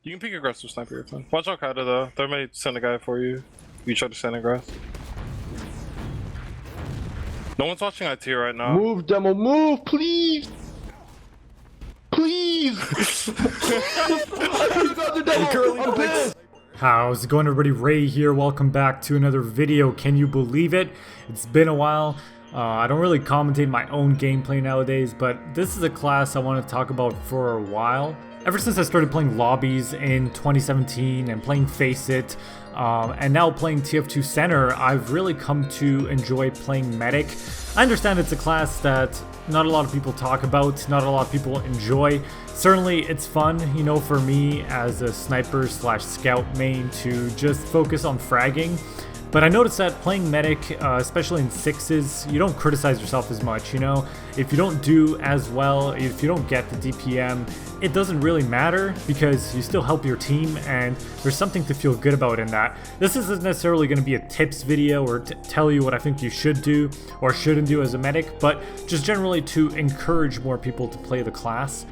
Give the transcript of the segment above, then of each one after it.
You can pick aggressive sniper your time. Watch out Kaido though. They may send a guy for you. You try to send a grass. No one's watching IT right now. Move, demo, move, please! Please! How's it going, everybody? Ray here. Welcome back to another video. Can you believe it? It's been a while. I don't really commentate my own gameplay nowadays, but this is a class I want to talk about for a while. Ever since I started playing lobbies in 2017 and playing Face It, and now playing TF2 Center, I've really come to enjoy playing Medic. I understand it's a class that not a lot of people talk about, not a lot of people enjoy. Certainly it's fun, you know, for me as a sniper slash scout main to just focus on fragging. But I noticed that playing Medic, especially in sixes, you don't criticize yourself as much, you know? If you don't do as well, if you don't get the DPM, it doesn't really matter because you still help your team and there's something to feel good about in that. This isn't necessarily going to be a tips video or tell you what I think you should do or shouldn't do as a medic, but just generally to encourage more people to play the class.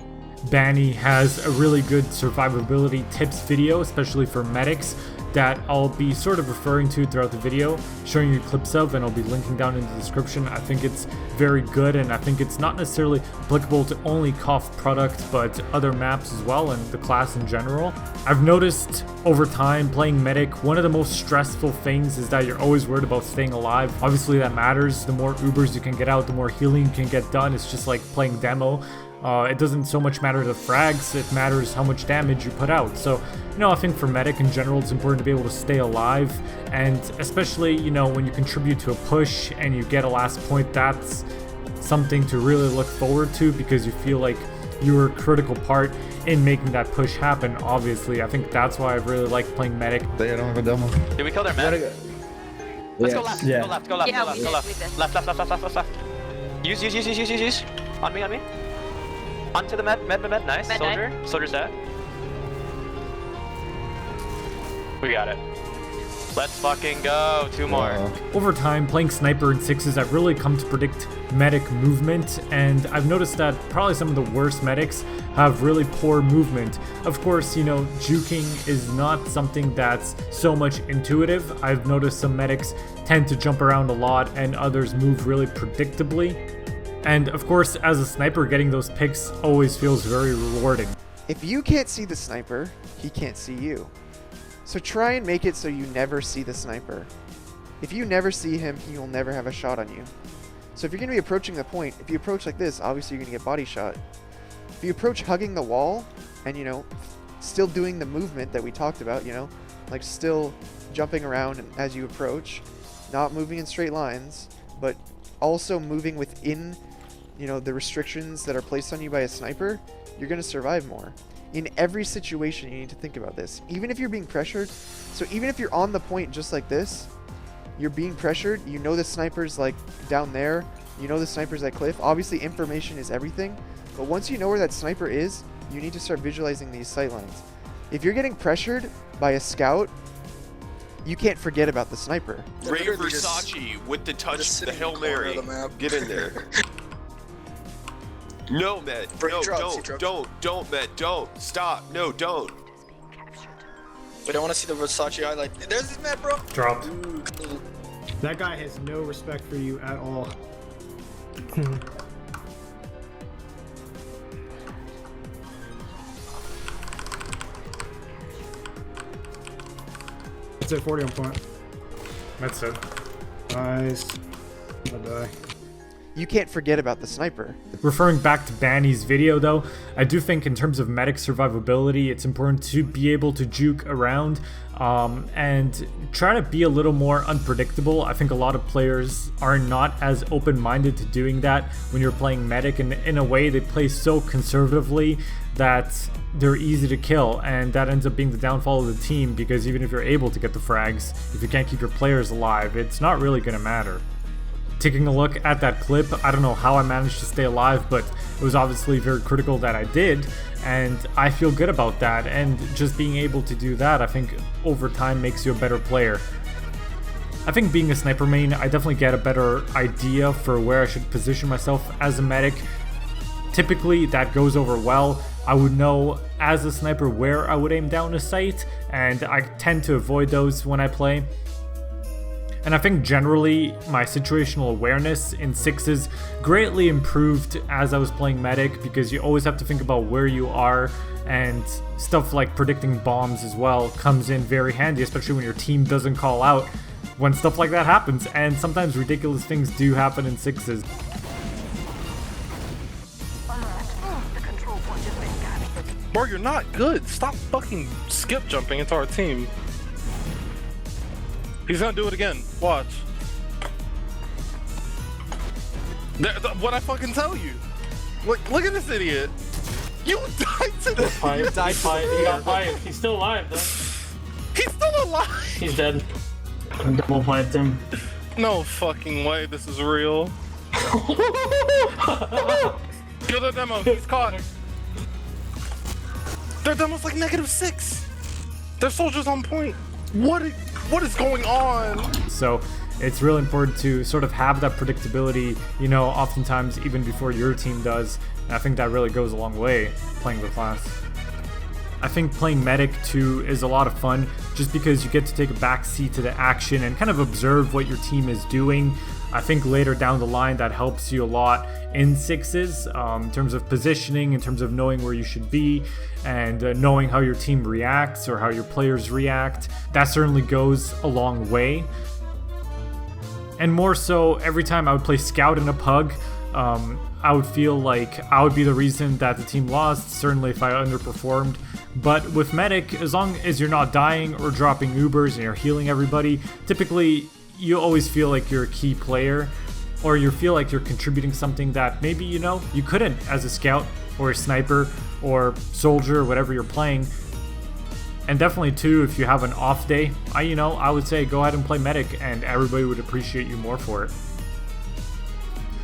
Banny has a really good survivability tips video, especially for medics, that I'll be sort of referring to throughout the video, showing you clips of, and I'll be linking down in the description. I think it's very good, and I think it's not necessarily applicable to only KOF product, but other maps as well, and the class in general. I've noticed over time playing Medic, one of the most stressful things is that you're always worried about staying alive. Obviously that matters. The more Ubers you can get out, the more healing you can get done. It's just like playing demo. It doesn't so much matter the frags, it matters how much damage you put out. So, you know, I think for Medic in general, it's important to be able to stay alive. And especially, you know, when you contribute to a push and you get a last point, that's something to really look forward to because you feel like you were a critical part in making that push happen, obviously. I think that's why I really like playing Medic. They don't have a demo. Did we kill their med? Let's go left, Yeah. go left, go left, Yeah, go left, we go did, left. we did. Left. Use. On me. Onto the med, nice. Med Soldier's dead. We got it. Let's fucking go. Two more. Over time, playing sniper in sixes, I've really come to predict medic movement, and I've noticed that probably some of the worst medics have really poor movement. Of course, you know, juking is not something that's so much intuitive. I've noticed some medics tend to jump around a lot and others move really predictably. And of course, as a sniper, getting those picks always feels very rewarding. If you can't see the sniper, he can't see you. So try and make it so you never see the sniper. If you never see him, he will never have a shot on you. So if you're going to be approaching the point, if you approach like this, obviously you're going to get body shot. If you approach hugging the wall and, you know, still doing the movement that we talked about, you know, like still jumping around as you approach, not moving in straight lines, but also moving within, you know, the restrictions that are placed on you by a sniper, you're going to survive more. In every situation, you need to think about this. Even if you're being pressured, so even if you're on the point just like this, you're being pressured, you know the sniper's like down there, you know the sniper's at cliff. Obviously, information is everything, but once you know where that sniper is, you need to start visualizing these sight lines. If you're getting pressured by a scout, you can't forget about the sniper. Ray Versace with the touch, the Hail Mary. Get in there. No, Med. No, don't, Med. Don't. Stop. No, don't. We don't want to see the Versace highlight. There's this Med, bro. Dropped. That guy has no respect for you at all. That's it, 40 on point. That's it. Nice. I'll die. You can't forget about the sniper. Referring back to Banny's video though, I do think in terms of medic survivability, it's important to be able to juke around and try to be a little more unpredictable. I think a lot of players are not as open-minded to doing that when you're playing medic, and in a way they play so conservatively that they're easy to kill, and that ends up being the downfall of the team because even if you're able to get the frags, if you can't keep your players alive, it's not really going to matter. Taking a look at that clip, I don't know how I managed to stay alive, but it was obviously very critical that I did, and I feel good about that, and just being able to do that, I think over time makes you a better player. I think being a sniper main, I definitely get a better idea for where I should position myself as a medic. Typically that goes over well. I would know as a sniper where I would aim down a sight, and I tend to avoid those when I play. And I think generally my situational awareness in sixes greatly improved as I was playing medic, because you always have to think about where you are, and stuff like predicting bombs as well comes in very handy, especially when your team doesn't call out when stuff like that happens, and sometimes ridiculous things do happen in sixes. Bro, you're not good. Stop fucking skip jumping into our team. He's gonna do it again. Watch. What I fucking tell you. Look at this idiot. You died to this. You died to it. He got fired. He's still alive though. He's still alive. He's dead. I double piped him. No fucking way. This is real. Kill the demo. He's caught. Their demo's like -6. Their soldiers on point. What is going on? So it's really important to sort of have that predictability, you know, oftentimes even before your team does. And I think that really goes a long way playing the class. I think playing medic too is a lot of fun, just because you get to take a back seat to the action and kind of observe what your team is doing. I think later down the line that helps you a lot in sixes, in terms of positioning, in terms of knowing where you should be, and knowing how your team reacts or how your players react. That certainly goes a long way. And more so, every time I would play scout in a pug, I would feel like I would be the reason that the team lost, certainly if I underperformed. But with medic, as long as you're not dying or dropping Ubers and you're healing everybody, typically you always feel like you're a key player, or you feel like you're contributing something that maybe, you know, you couldn't as a scout or a sniper or soldier, whatever you're playing. And definitely too, if you have an off day, I would say go ahead and play medic, and everybody would appreciate you more for it.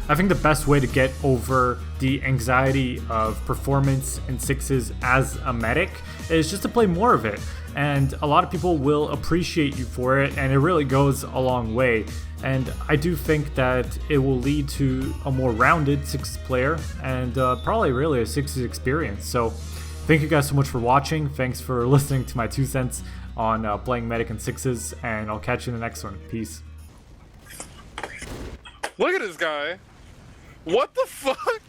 I think the best way to get over the anxiety of performance in sixes as a medic is just to play more of it. And a lot of people will appreciate you for it, and it really goes a long way. And I do think that it will lead to a more rounded sixes player, and probably really a sixes experience. So thank you guys so much for watching. Thanks for listening to my 2 cents on playing medic in sixes, and I'll catch you in the next one. Peace. Look at this guy. What the fuck?